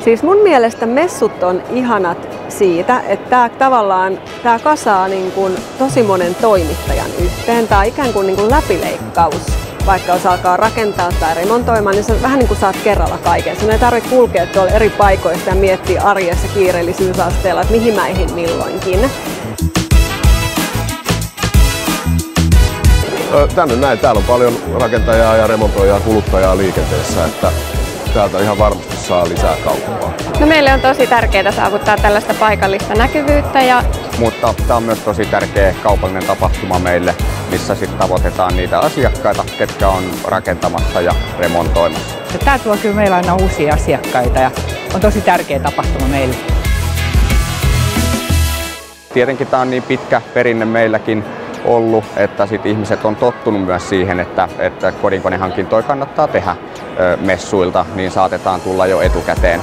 Siis mun mielestä messut on ihanat siitä, että tää kasaa niin kuin tosi monen toimittajan yhteen. Tää on ikään kuin, läpileikkaus. Vaikka jos alkaa rakentaa tai remontoimaan, niin sä vähän niin kuin saat kerralla kaiken. Sun ei tarvitse kulkea tuolla eri paikoissa ja miettiä arjessa kiireellisyysasteella, että mihin mä ehdin milloinkin. Täällä on paljon rakentajaa ja remontoijaa, kuluttajaa liikenteessä, että täältä ihan varmasti saa lisää kauppaa. No meille on tosi tärkeää saavuttaa tällaista paikallista näkyvyyttä. Mutta tämä on myös tosi tärkeä kaupallinen tapahtuma meille, missä sitten tavoitetaan niitä asiakkaita, ketkä on rakentamassa ja remontoimassa. Tämä tuo kyllä meillä aina uusia asiakkaita ja on tosi tärkeä tapahtuma meille. Tietenkin tämä on niin pitkä perinne meilläkin ollut, että sit ihmiset on tottunut myös siihen, että kodinkonehankintoja kannattaa tehdä messuilta, niin saatetaan tulla jo etukäteen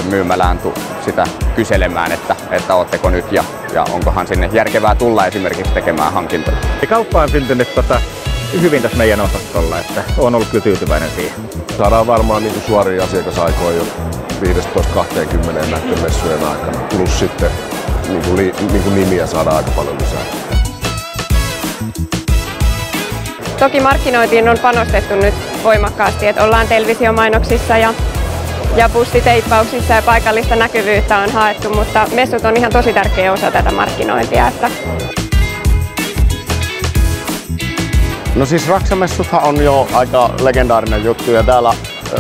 myymälään sitä kyselemään, että ootteko nyt ja onkohan sinne järkevää tulla esimerkiksi tekemään hankintoja. Kauppa on syntynyt hyvin tässä meidän osastolla, että olen ollut kyllä tyytyväinen siihen. Saadaan varmaan suoria asiakasaikoja jo 15-20 näiden messujen aikana, plus sitten nimiä saadaan aika paljon lisää. Toki markkinointiin on panostettu nyt voimakkaasti, että ollaan televisiomainoksissa ja bussiteippauksissa ja paikallista näkyvyyttä on haettu, mutta messut on ihan tosi tärkeä osa tätä markkinointia. No siis Raksamessuthan on jo aika legendaarinen juttu ja täällä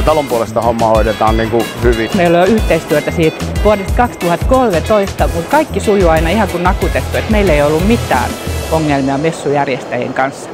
talon puolesta homma hoidetaan hyvin. Meillä on yhteistyötä siitä vuodesta 2013, mutta kaikki sujuu aina ihan kuin nakutettu, että meillä ei ollut mitään ongelmia messujärjestäjien kanssa.